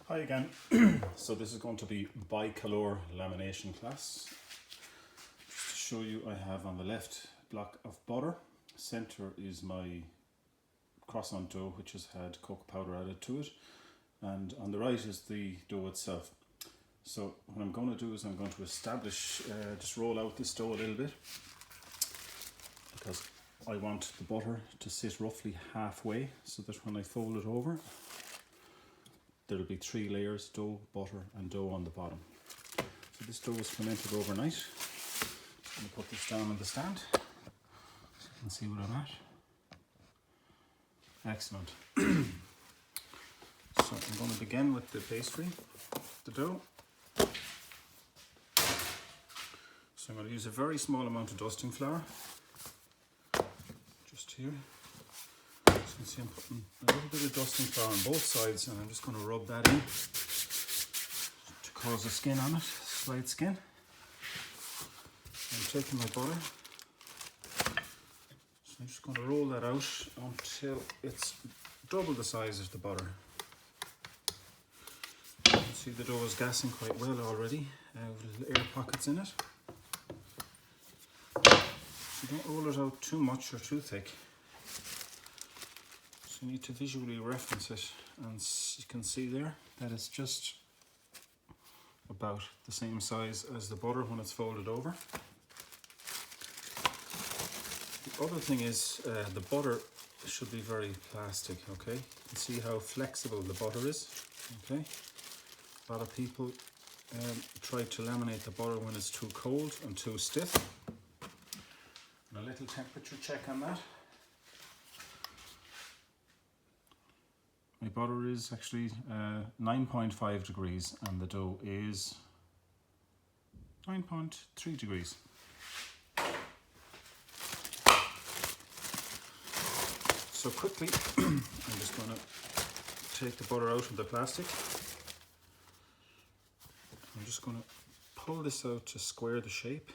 Hi again. So this is going to be Bicolour lamination class. Just to show you, I have on the left block of butter. Center is my croissant dough, which has had cocoa powder added to it, and on the right is the dough itself. So what I'm going to do is I'm going to establish, just roll out this dough a little bit, because I want the butter to sit roughly halfway, so that when I fold it over, there'll be 3 layers: dough, butter and dough on the bottom. So this dough was fermented overnight. I'm going to put this down on the stand so you can see what I'm at. Excellent. So I'm going to begin with the pastry, the dough. So I'm going to use a very small amount of dusting flour, just here. As you can see, I'm putting a little bit of dusting flour on both sides, and I'm just going to rub that in to cause a skin on it, slight skin. I'm taking my butter, so I'm just going to roll that out until it's double the size of the butter. You can see the dough is gassing quite well already, with little air pockets in it. So don't roll it out too much or too thick. So you need to visually reference it, and you can see there that it's just about the same size as the butter when it's folded over. The other thing is the butter should be very plastic, okay? You can see how flexible the butter is, okay? A lot of people try to laminate the butter when it's too cold and too stiff. And a little temperature check on that. My butter is actually 9.5 degrees and the dough is 9.3 degrees. So quickly, I'm just going to take the butter out of the plastic. I'm just going to pull this out to square the shape.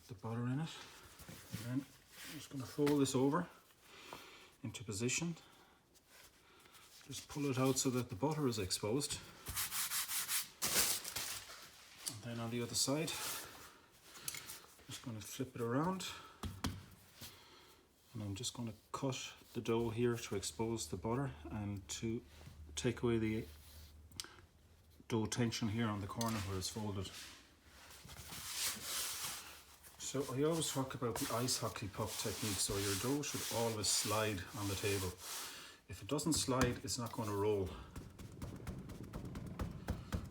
Put the butter in it, and then I'm just going to fold this over into position. Just pull it out so that the butter is exposed. And then on the other side, I'm just going to flip it around. And I'm just going to cut the dough here to expose the butter and to take away the dough tension here on the corner where it's folded. So I always talk about the ice hockey puck technique, so your dough should always slide on the table. If it doesn't slide, it's not going to roll.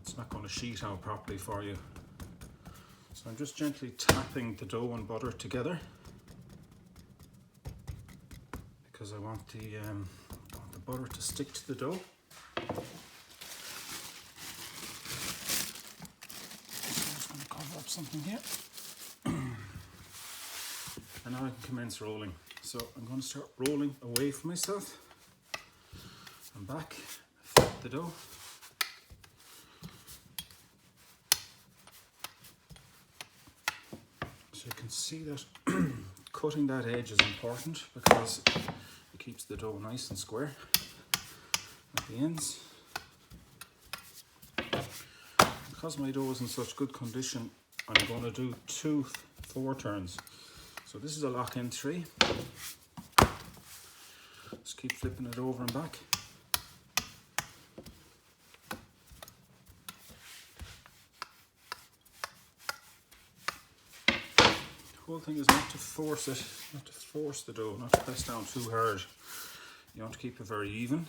It's not going to sheet out properly for you. So I'm just gently tapping the dough and butter together, because I want the butter to stick to the dough. So I'm just going to cover up something here. And now I can commence rolling. So I'm going to start rolling away from myself and back, flip the dough. So you can see that cutting that edge is important, because it keeps the dough nice and square at the ends. Because my dough is in such good condition, I'm going to do 2 4 turns. So this is a lock-in 3. Just keep flipping it over and back. The whole thing is not to force it, not to force the dough, not to press down too hard. You want to keep it very even.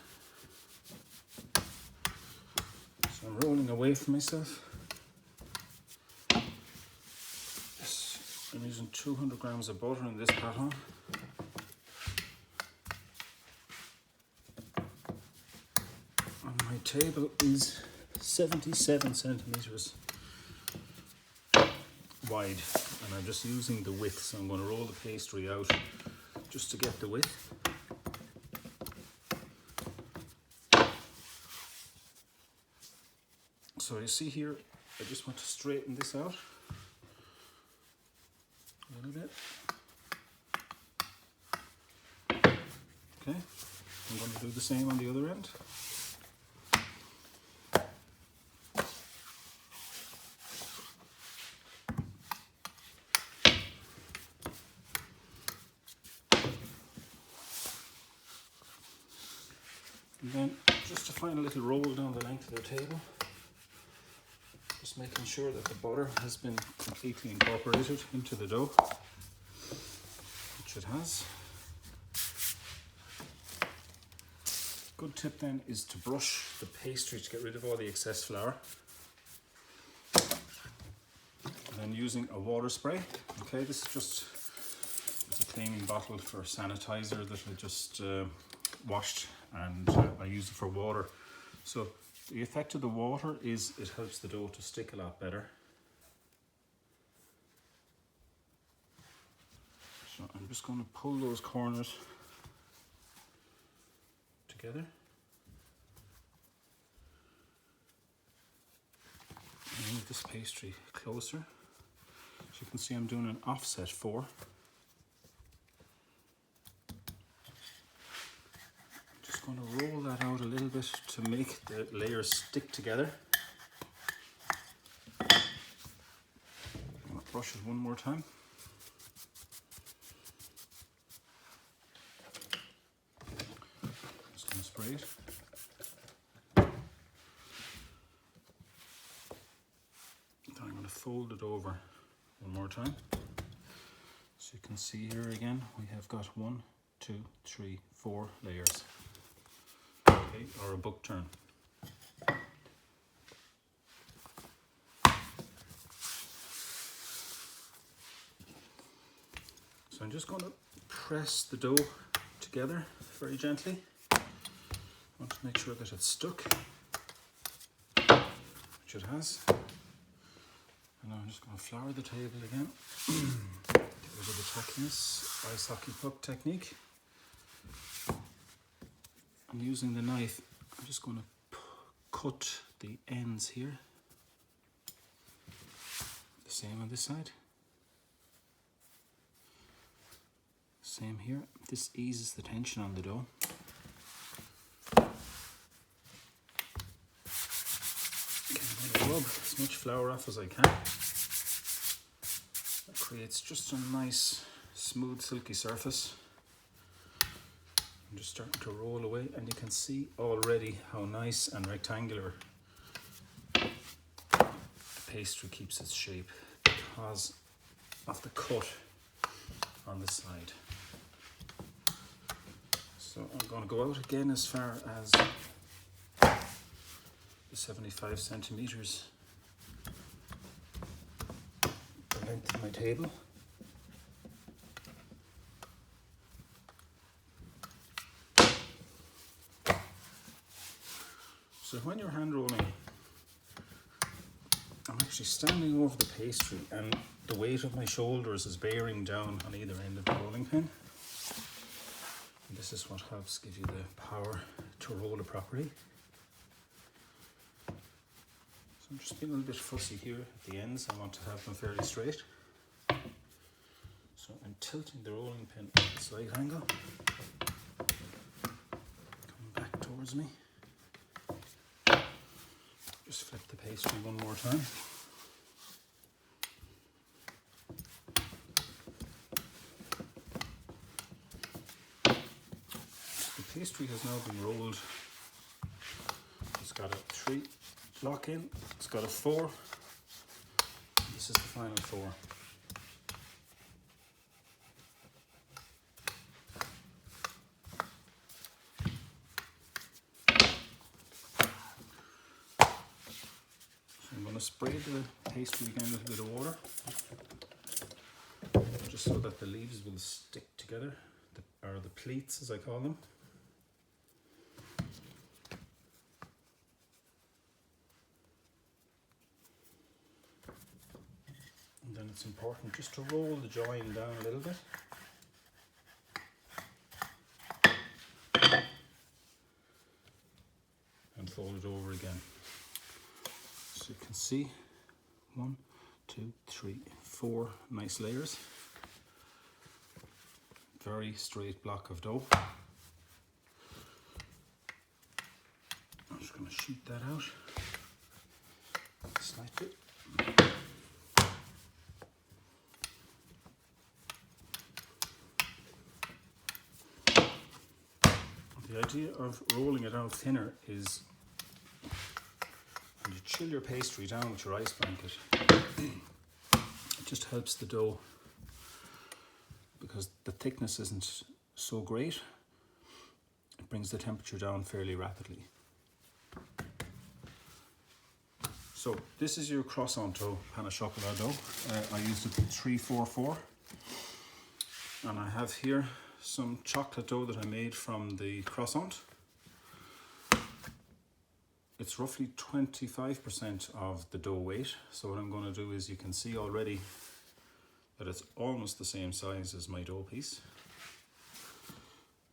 So I'm rolling away from myself. I'm using 200 grams of butter in this pattern. And my table is 77 centimeters wide, and I'm just using the width, so I'm going to roll the pastry out just to get the width. So you see here, I just want to straighten this out a little bit. Okay, I'm going to do the same on the other end. And then just to find a little roll down the length of the table, just making sure that the butter has been completely incorporated into the dough, which it has. Good tip then is to brush the pastry to get rid of all the excess flour. And then using a water spray. Okay, this is just a cleaning bottle for sanitizer that I just washed, and I use it for water. So the effect of the water is it helps the dough to stick a lot better. So I'm just going to pull those corners together. And move this pastry closer. So you can see I'm doing an offset 4. Just going to roll that out a little bit to make the layers stick together. I'm going to brush it one more time. Just going to spray it. Then I'm going to fold it over one more time. So you can see here again we have got 1, 2, 3, 4 layers. Okay, or a book turn. So I'm just going to press the dough together very gently. I want to make sure that it's stuck, which it has. And now I'm just going to flour the table again. Get rid of the tackiness, ice hockey puck technique. And using the knife, I'm just going to cut the ends here. The same on this side. Same here. This eases the tension on the dough. Okay, I'm going to rub as much flour off as I can. That creates just a nice, smooth, silky surface. I'm just starting to roll away, and you can see already how nice and rectangular the pastry keeps its shape because of the cut on the side. So I'm going to go out again as far as the 75 centimeters, the length of my table. So when you're hand rolling, I'm actually standing over the pastry and the weight of my shoulders is bearing down on either end of the rolling pin. And this is what helps give you the power to roll it properly. So I'm just being a little bit fussy here at the ends. I want to have them fairly straight. So I'm tilting the rolling pin at a slight angle. Coming back towards me. Just flip the pastry one more time. The pastry has now been rolled. It's got a 3 lock in, it's got a 4. This is the final 4. I'm going to spray the pastry again with a bit of water, just so that the leaves will stick together, or the pleats as I call them. And then it's important just to roll the join down a little bit. And fold it over again. So you can see 1, 2, 3, 4 nice layers. Very straight block of dough. I'm just going to sheet that out slightly. The The idea of rolling it out thinner is when you chill your pastry down with your ice blanket, it just helps the dough, because the thickness isn't so great. It brings the temperature down fairly rapidly. So this is your croissant dough, pain au chocolat dough. I used a 344, and I have here some chocolate dough that I made from the croissant. It's roughly 25% of the dough weight. So what I'm going to do is, you can see already that it's almost the same size as my dough piece.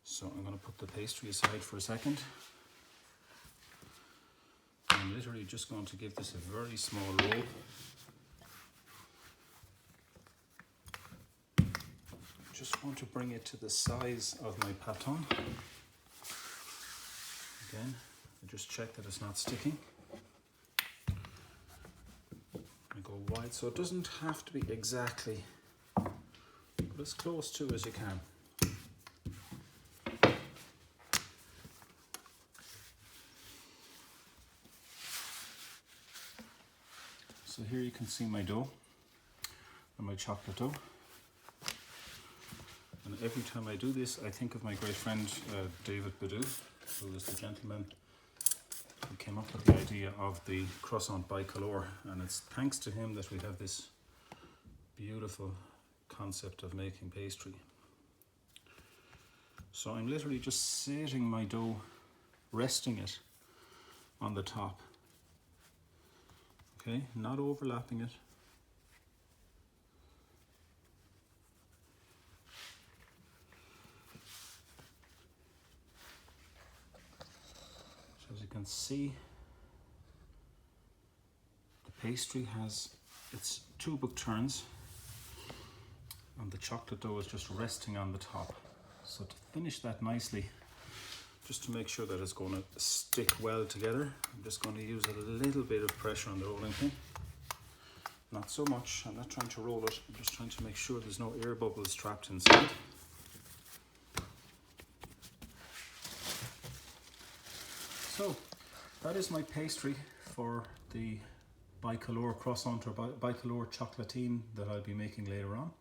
So I'm going to put the pastry aside for a second. I'm literally just going to give this a very small roll. Just want to bring it to the size of my pâton. Again, I just check that it's not sticking. I go wide, so it doesn't have to be exactly, but as close to as you can. So here you can see my dough and my chocolate dough. And every time I do this, I think of my great friend David Badu, who was the gentleman who came up with the idea of the Croissant Bicolour, and it's thanks to him that we have this beautiful concept of making pastry. So I'm literally just setting my dough, resting it on the top. Okay, not overlapping it. So as you can see, the pastry has its 2 book turns, and the chocolate dough is just resting on the top. So to finish that nicely, just to make sure that it's going to stick well together, I'm just going to use a little bit of pressure on the rolling pin. Not so much, I'm not trying to roll it, I'm just trying to make sure there's no air bubbles trapped inside. So that is my pastry for the Bicolour croissant or Bicolour chocolatine that I'll be making later on.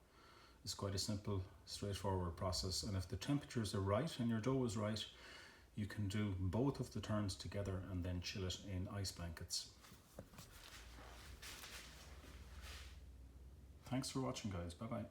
It's quite a simple, straightforward process, and if the temperatures are right and your dough is right, you can do both of the turns together and then chill it in ice blankets. Thanks for watching, guys. Bye bye.